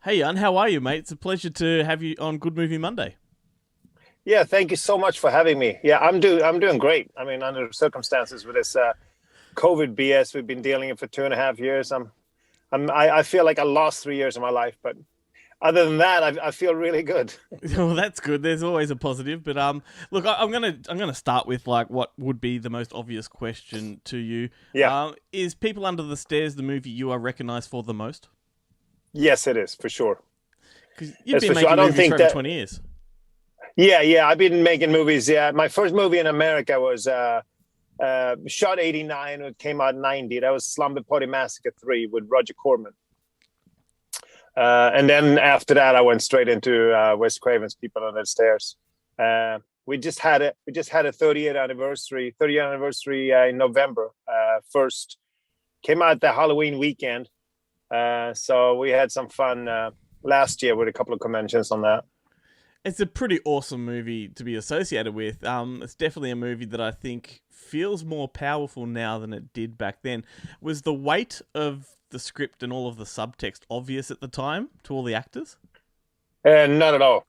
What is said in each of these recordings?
Hey, Jan, how are you, mate? It's a pleasure to have you on Good Movie Monday. Yeah, thank you so much for having me. Yeah, I'm doing great. I mean, under the circumstances with this COVID BS we've been dealing with for 2.5 years, I feel like I lost 3 years of my life, but other than that, I feel really good. Well, that's good. There's always a positive, but look, I'm gonna start with like what would be the most obvious question to you. Yeah, Is People Under the Stairs the movie you are recognized for the most? yes, it is for sure. Because you've That's been for sure. I making don't movies for think over that. 20 years. Yeah, I've been making movies. Yeah, my first movie in America was shot '89. It came out '90. That was Slumber Party Massacre 3 with Roger Corman. And then after that, I went straight into Wes Craven's People Under the Stairs. We just had a 30th anniversary in November. First came out the Halloween weekend, so we had some fun last year with a couple of conventions on that. It's a pretty awesome movie to be associated with. It's definitely a movie that I think feels more powerful now than it did back then. Was the weight of the script and all of the subtext obvious at the time to all the actors? Not at all.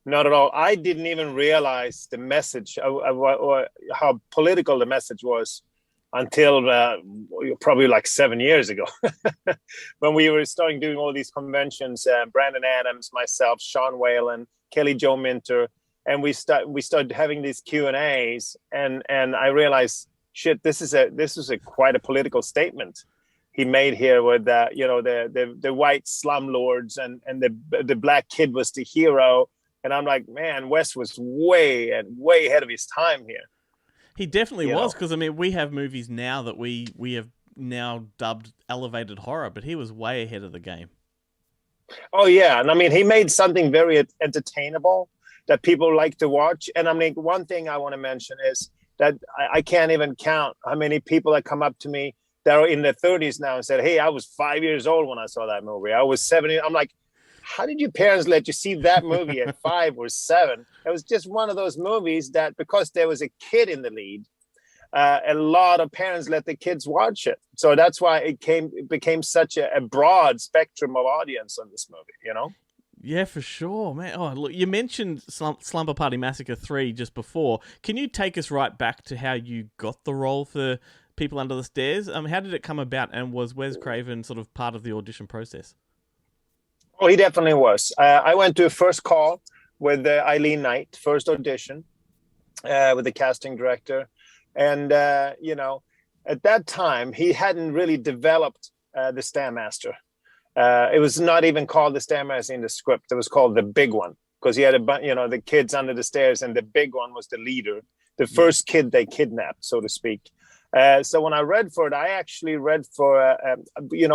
Not at all. I didn't even realize the message or how political the message was until probably like 7 years ago, when we were starting doing all these conventions. Brandon Adams, myself, Sean Whalen, Kelly Jo Minter, and we started having these Q&As, and I realized, shit, this is a quite a political statement he made here with the white slumlords, and the black kid was the hero. And I'm like, man, Wes was way ahead of his time here. He definitely You was, know. because I mean, we have movies now that we have now dubbed elevated horror, but he was way ahead of the game. Oh yeah, and I mean, he made something very entertainable that people like to watch. And I mean, one thing I want to mention is that I can't even count how many people that come up to me that are in their 30s now and said, "Hey, I was 5 years old when I saw that movie. I was 70." I'm like, how did your parents let you see that movie at 5 or 7? It was just one of those movies that, because there was a kid in the lead, a lot of parents let the kids watch it. So that's why it became such a broad spectrum of audience on this movie. Yeah, for sure, man. Oh, look, you mentioned Slumber Party Massacre 3 just before. Can you take us right back to how you got the role for People Under the Stairs? How did it come about, and was Wes Craven sort of part of the audition process? Oh, he definitely was. I went to a first call with Eileen Knight, first audition with the casting director. And, at that time, he hadn't really developed the Stairmaster. It was not even called the Stairmaster in the script. It was called the Big One, because he had the kids under the stairs, and the big one was the leader, the Yeah. first kid they kidnapped, so to speak. So when I read for it, I actually read for,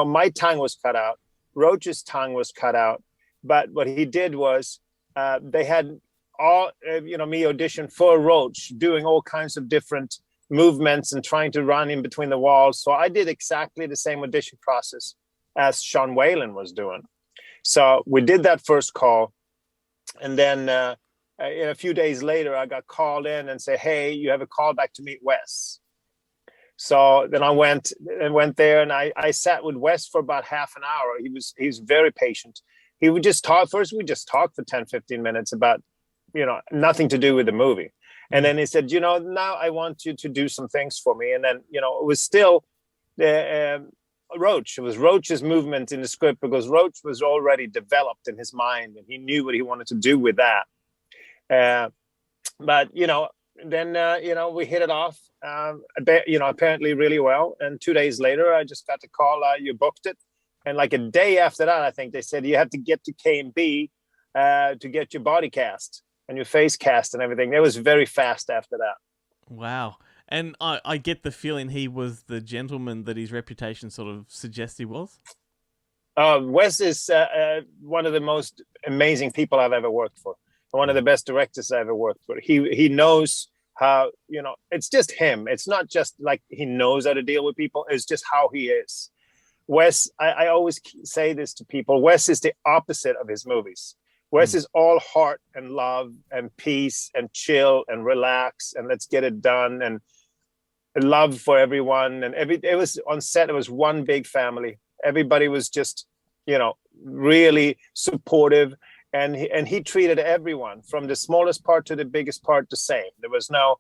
my tongue was cut out. Roach's tongue was cut out. But what he did was, they had me audition for Roach, doing all kinds of different movements and trying to run in between the walls. So I did exactly the same audition process as Sean Whalen was doing. So we did that first call. And then a few days later, I got called in and said, "Hey, you have a call back to meet Wes." So then I went there, and I sat with Wes for about half an hour. He was very patient. He would just talk. First, we just talked for 10, 15 minutes about, nothing to do with the movie. And then he said, "Now I want you to do some things for me." And then, it was still the Roach. It was Roach's movement in the script, because Roach was already developed in his mind, and he knew what he wanted to do with that. But, then, we hit it off, apparently really well. And 2 days later, I just got the call, you booked it. And like a day after that, I think they said, you have to get to K&B to get your body cast and your face cast and everything. It was very fast after that. Wow. And I get the feeling he was the gentleman that his reputation sort of suggests he was. Wes is one of the most amazing people I've ever worked for. One of the best directors I ever worked for. He knows how, it's just him. It's not just like he knows how to deal with people. It's just how he is. Wes, I always say this to people. Wes is the opposite of his movies. Wes is all heart and love and peace and chill and relax and let's get it done, and love for everyone. And it was on set. It was one big family. Everybody was just, really supportive, and he treated everyone from the smallest part to the biggest part the same. There was no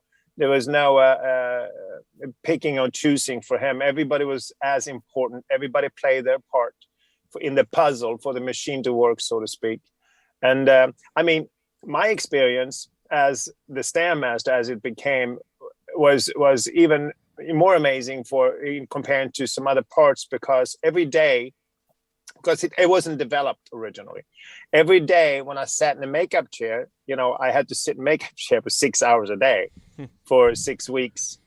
picking or choosing for him. Everybody was as important. Everybody played their part in the puzzle for the machine to work, so to speak. And I mean, my experience as the Stairmaster, as it became, was even more amazing in comparing to some other parts, because every day, because it wasn't developed originally. Every day when I sat in a makeup chair, you know, I had to sit in a makeup chair for 6 hours a day for 6 weeks.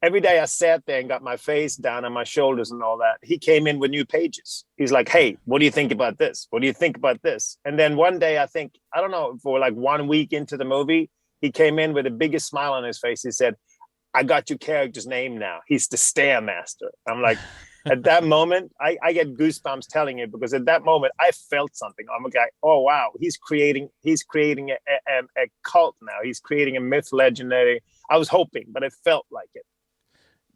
Every day I sat there and got my face down on my shoulders and all that. He came in with new pages. He's like, hey, what do you think about this? What do you think about this? And then one day, I don't know, for like 1 week into the movie, he came in with the biggest smile on his face. He said, I got your character's name now. He's the Stairmaster. I'm like, at that moment, I get goosebumps telling it, because at that moment I felt something. I'm like, oh wow, he's creating a cult now. He's creating a myth, legendary. I was hoping, but it felt like it.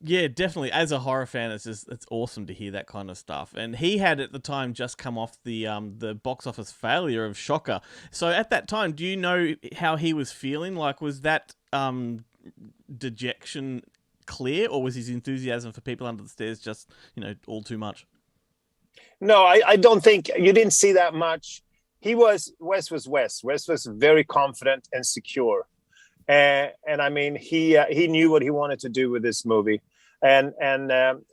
Yeah, definitely. As a horror fan, it's awesome to hear that kind of stuff. And he had at the time just come off the box office failure of Shocker. So at that time, do you know how he was feeling? Like, was that dejection clear, or was his enthusiasm for People Under the Stairs just, you know, all too much? No, I don't think you didn't see that much. Wes was very confident and secure. And I mean, he knew what he wanted to do with this movie. And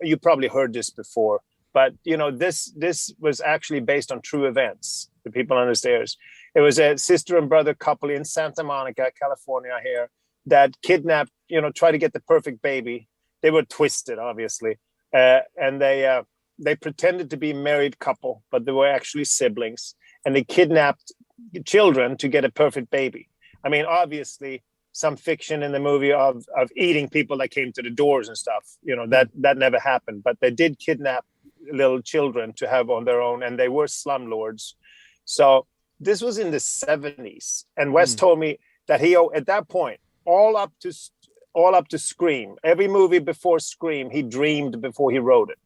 you probably heard this before, but you know, this was actually based on true events. The People Under the Stairs. It was a sister and brother couple in Santa Monica, California here, that kidnapped, you know, tried to get the perfect baby. They were twisted, obviously. And they pretended to be a married couple, but they were actually siblings. And they kidnapped children to get a perfect baby. I mean, obviously, some fiction in the movie of eating people that came to the doors and stuff, you know, that never happened. But they did kidnap little children to have on their own, and they were slumlords. So this was in the 70s. And Wes told me that he, at that point, all up to Scream, every movie before Scream, he dreamed before he wrote it.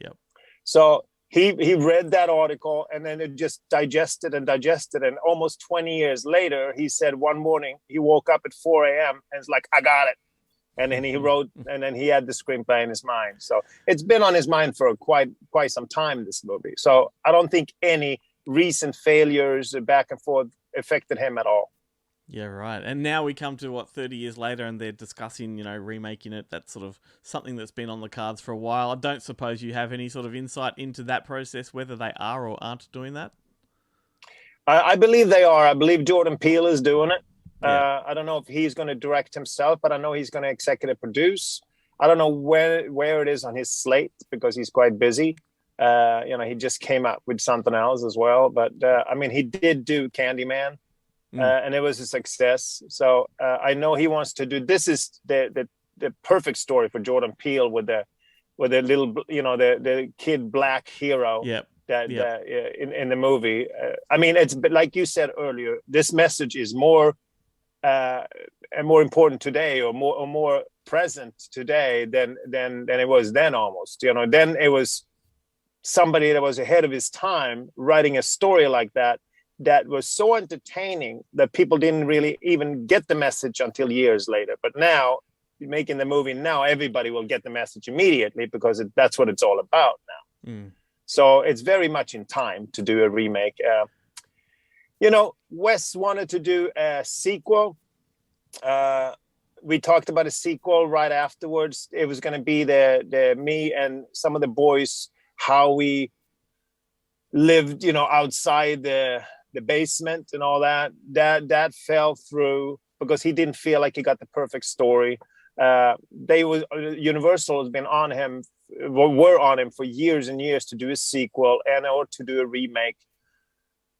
Yep. So he read that article, and then it just digested. And almost 20 years later, he said one morning he woke up at 4 a.m. and it's like, I got it. And then he wrote, and then he had the screenplay in his mind. So it's been on his mind for quite some time, this movie. So I don't think any recent failures back and forth affected him at all. Yeah, right. And now we come to 30 years later, and they're discussing, you know, remaking it. That's sort of something that's been on the cards for a while. I don't suppose you have any sort of insight into that process, whether they are or aren't doing that? I believe they are. I believe Jordan Peele is doing it. Yeah. I don't know if he's going to direct himself, but I know he's going to executive produce. I don't know where it is on his slate, because he's quite busy. You know, he just came up with something else as well. But I mean, he did do Candyman. And it was a success. So I know he wants to do. This is the perfect story for Jordan Peele with the little, you know, the kid black hero. Yep. In the movie. I mean, it's like you said earlier. This message is more and more important today, or more present today than it was then. Almost, you know. Then it was somebody that was ahead of his time writing a story like that was so entertaining that people didn't really even get the message until years later. But now, making the movie now, everybody will get the message immediately, because that's what it's all about now. So it's very much in time to do a remake. You know, Wes wanted to do a sequel. We talked about a sequel right afterwards. It was going to be the me and some of the boys, how we lived, you know, outside the basement and all that. That fell through because he didn't feel like he got the perfect story. Universal has been on him, were on him for years and years to do a sequel or to do a remake.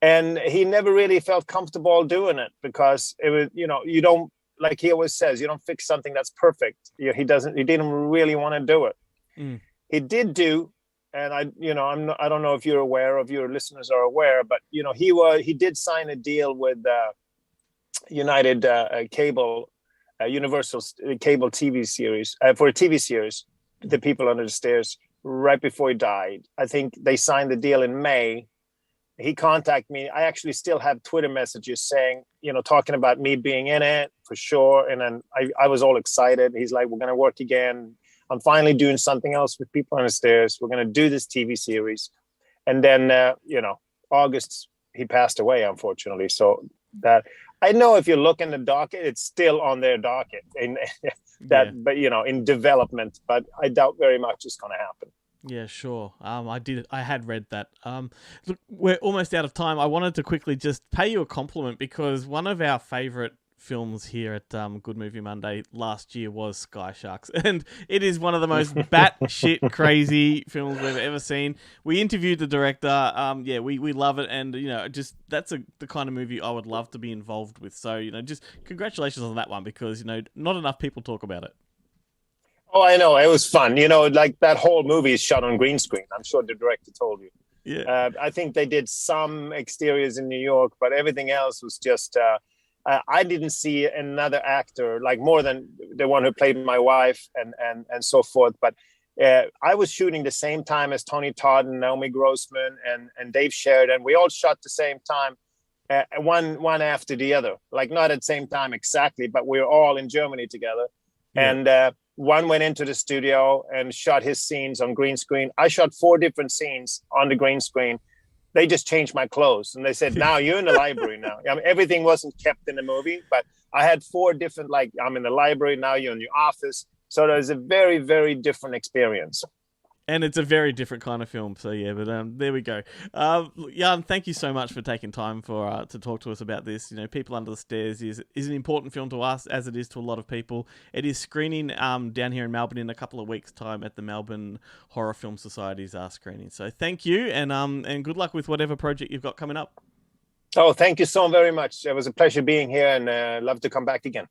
And he never really felt comfortable doing it, because it was, you know, you don't, like he always says, you don't fix something that's perfect. He didn't really want to do it. He did do, and I don't know if you're aware, of your listeners are aware, but you know, he did sign a deal with United Cable, Universal Cable TV series for a TV series, The People Under the Stairs, right before he died. I think they signed the deal in May. He contacted me. I actually still have Twitter messages saying, talking about me being in it for sure. And then I was all excited. He's like, we're going to work again. I'm finally doing something else with People on the Stairs. We're going to do this TV series. And then, August, he passed away, unfortunately. So that, I know if you look in the docket, it's still on their docket but in development, but I doubt very much it's going to happen. Yeah, sure. I had read that. Look, we're almost out of time. I wanted to quickly just pay you a compliment because one of our favorite films here at Good Movie Monday last year was Sky Sharks, and it is one of the most batshit crazy films we've ever seen. We interviewed the director. We love it, and just that's the kind of movie I would love to be involved with. So just congratulations on that one because not enough people talk about it. Oh, I know. It was fun. Like that whole movie is shot on green screen. I'm sure the director told you. Yeah. I think they did some exteriors in New York, but everything else was just. I didn't see another actor like more than the one who played my wife and so forth. But I was shooting the same time as Tony Todd and Naomi Grossman and Dave Sheridan. We all shot the same time, one after the other. Like not at the same time exactly, but we were all in Germany together. Yeah. And one went into the studio and shot his scenes on green screen. I shot 4 different scenes on the green screen. They just changed my clothes and they said, now you're in the library now. I mean, everything wasn't kept in the movie, but I had 4 different, like I'm in the library, now you're in your office. So it was a very, very different experience. And it's a very different kind of film. So yeah, but there we go. Jan, thank you so much for taking time to talk to us about this. People Under the Stairs is an important film to us, as it is to a lot of people. It is screening down here in Melbourne in a couple of weeks' time at the Melbourne Horror Film Society's screening. So thank you, and good luck with whatever project you've got coming up. Oh, thank you so very much. It was a pleasure being here, and love to come back again.